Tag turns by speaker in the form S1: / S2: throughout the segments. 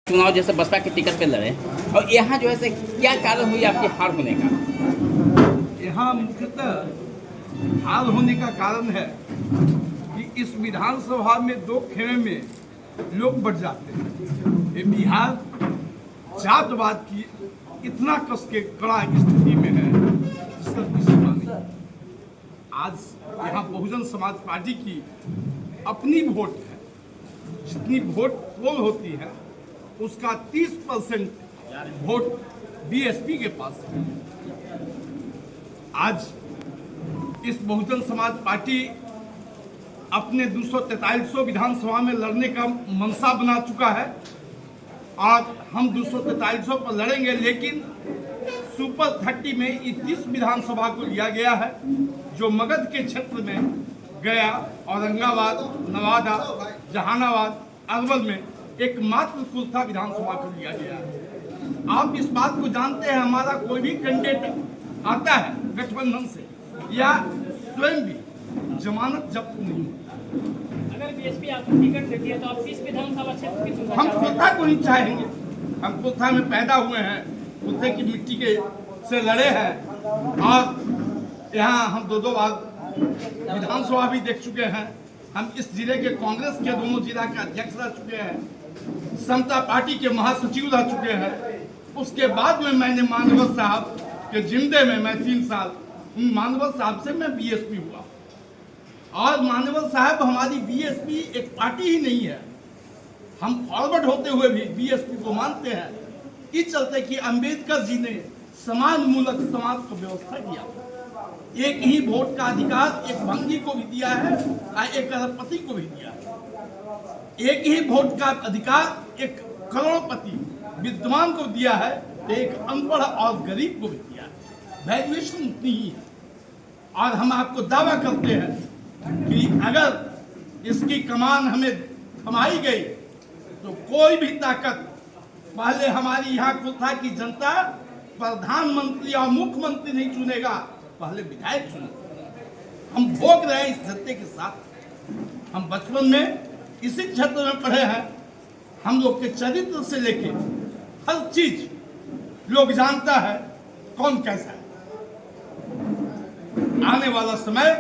S1: चुनाव जैसे बसपा के टिकट पे लड़े और यहाँ जो है क्या कारण हुई आपकी हार होने का?
S2: यहाँ मुख्यतः हार होने का कारण है कि इस विधानसभा में दो खेमे में लोग बढ़ जाते हैं। ये बिहार जातवाद की इतना कस के कड़ा स्थिति में है जिसका कोई सीमा नहीं। आज यहाँ बहुजन समाज पार्टी की अपनी वोट है, जितनी वोट पोल होती है उसका 30% वोट बीएसपी के पास है। आज इस बहुजन समाज पार्टी अपने 243 विधानसभा में लड़ने का मनसा बना चुका है और हम 243 पर लड़ेंगे, लेकिन सुपर 30 में 31 विधानसभा को लिया गया है जो मगध के क्षेत्र में गया, औरंगाबाद, नवादा, जहानाबाद, अरवल में एकमात्र कुर्था विधानसभा को लिया गया है। आप इस बात को जानते हैं, हमारा कोई भी कैंडिडेट आता है गठबंधन से या स्वयं भी जमानत जब्त नहीं होती।
S3: अगर बीएसपी आपको टिकट देती है तो आप किस विधानसभा क्षेत्र की चुनना
S2: हम कुर्था को नहीं चाहेंगे। हम कुर्था में पैदा हुए हैं, कुर्थे की मिट्टी के से लड़े हैं और यहाँ हम दो बार विधानसभा भी देख चुके हैं। हम इस जिले के कांग्रेस के दोनों जिला के अध्यक्ष रह चुके हैं, समता पार्टी के महासचिव रह चुके हैं। उसके बाद में मैंने मानवर साहब के जिंदे में मैं 3 साल मानवर साहब से मैं बीएसपी हुआ और मानवर साहब हमारी बीएसपी एक पार्टी ही नहीं है। हम फॉरवर्ड होते हुए भी बीएसपी को मानते हैं, इस चलते कि अंबेडकर जी ने समान मूलक समाज को व्यवस्था किया। एक ही वोट का अधिकार एक भंगी को भी दिया है और एक अरबपति को भी दिया है। एक ही वोट का अधिकार एक करोड़पति विद्वान को दिया है, एक अनपढ़ और गरीब को भी दिया है। वैल्यूएशन उतनी ही है और हम आपको दावा करते हैं कि अगर इसकी कमान हमें थमाई गई तो कोई भी ताकत पहले हमारी यहाँ कुर्था की जनता प्रधानमंत्री और मुख्यमंत्री नहीं चुनेगा, पहले विधायक चुनेगा। हम भोग रहे हैं इस जनता के साथ। हम बचपन में इसी क्षेत्र में पढ़े हैं। हम लोग के चरित्र से लेके हर चीज लोग जानता है कौन कैसा है। आने वाला समय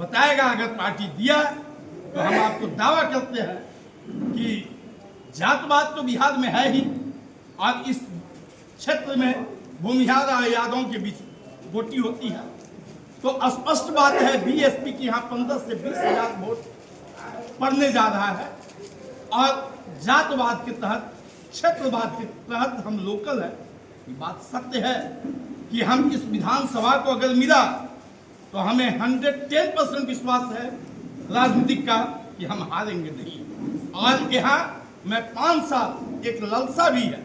S2: बताएगा। अगर पार्टी दिया तो हम आपको दावा करते हैं कि जातवाद तो बिहार में है ही और इस क्षेत्र में भूमिहार और यादवों के बीच वोटी होती है, तो स्पष्ट बात है बीएसपी की यहाँ 15 से 20 हजार वोट पड़ने जा रहा है और जातवाद के तहत, क्षेत्रवाद के तहत हम लोकल है। ये बात सत्य है कि हम इस विधानसभा को अगर मिला तो हमें 110% विश्वास है राजनीतिक का कि हम हारेंगे नहीं। और यहाँ मैं 5 साल एक लालसा भी है,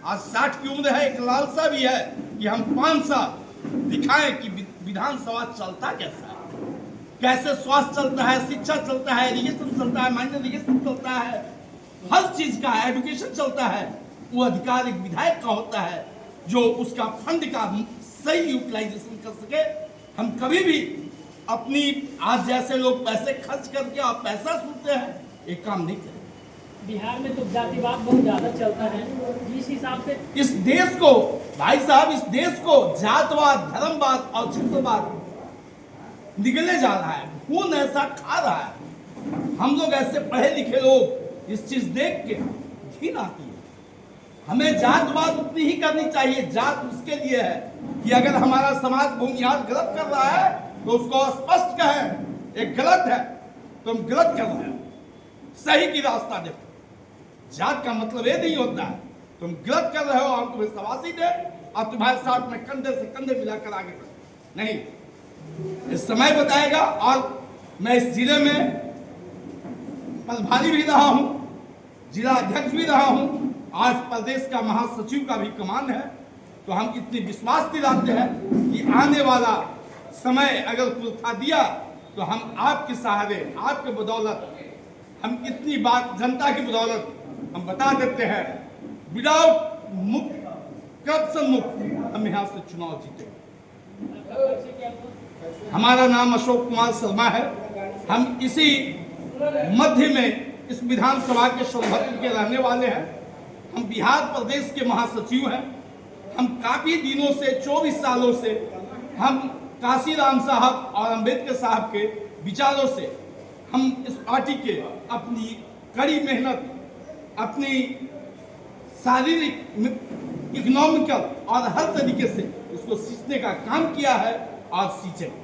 S2: आज 60 की उम्र है, एक लालसा भी है कि हम 5 साल दिखाएं कि विधानसभा चलता कैसा है, कैसे स्वास्थ्य चलता है, शिक्षा चलता है, इरिगेशन चलता है, माइनर इरिगेशन चलता है, हर चीज का एजुकेशन चलता है। वो अधिकार एक विधायक का होता है जो उसका फंड का सही यूटिलाइजेशन कर सके। हम कभी भी अपनी आज जैसे लोग पैसे खर्च करके और पैसा सुनते हैं एक काम नहीं करें।
S3: बिहार में तो जातिवाद बहुत ज्यादा चलता है, जिस हिसाब से
S2: इस देश को भाई साहब, इस देश को जातवाद, धर्मवाद और क्षेत्रवाद निगले जा रहा है, खून ऐसा खा रहा है। हम लोग ऐसे पढ़े लिखे लोग इस चीज देख के घिन आती है। हमें जातवाद उतनी ही करनी चाहिए। जात उसके लिए है कि अगर हमारा समाज भूमिहार गलत कर रहा है तो उसको स्पष्ट कहें एक गलत है, तुम गलत कर रहे हो, सही की रास्ता देखो। जात का मतलब ये नहीं होता है तुम गलत कर रहे हो और तुम्हें शाबाशी दे और तुम्हारे साथ में कंधे से कंधे मिलाकर आगे बढ़े, नहीं। इस समय बताएगा। और मैं इस जिले में प्रभारी भी रहा हूं, जिला अध्यक्ष भी रहा हूं, आज प्रदेश का महासचिव का भी कमान है। तो हम इतनी विश्वास दिलाते हैं कि आने वाला समय अगर कुर्था दिया तो हम आपके सहारे, आपके बदौलत, हम इतनी बात जनता की बदौलत हम बता देते हैं, विदाउट मुक्त, करप्शन मुक्त हम यहाँ से चुनाव जीते। हमारा नाम अशोक कुमार शर्मा है। हम इसी मध्य में इस विधानसभा के सोनभद्र के रहने वाले हैं हम बिहार प्रदेश के महासचिव हैं। हम काफ़ी दिनों से 24 सालों से हम काशीराम साहब और अंबेडकर साहब के विचारों से हम इस पार्टी के अपनी कड़ी मेहनत, अपनी शारीरिक, इकोनॉमिकल और हर तरीके से उसको सींचने का काम किया है और सींचेंगे।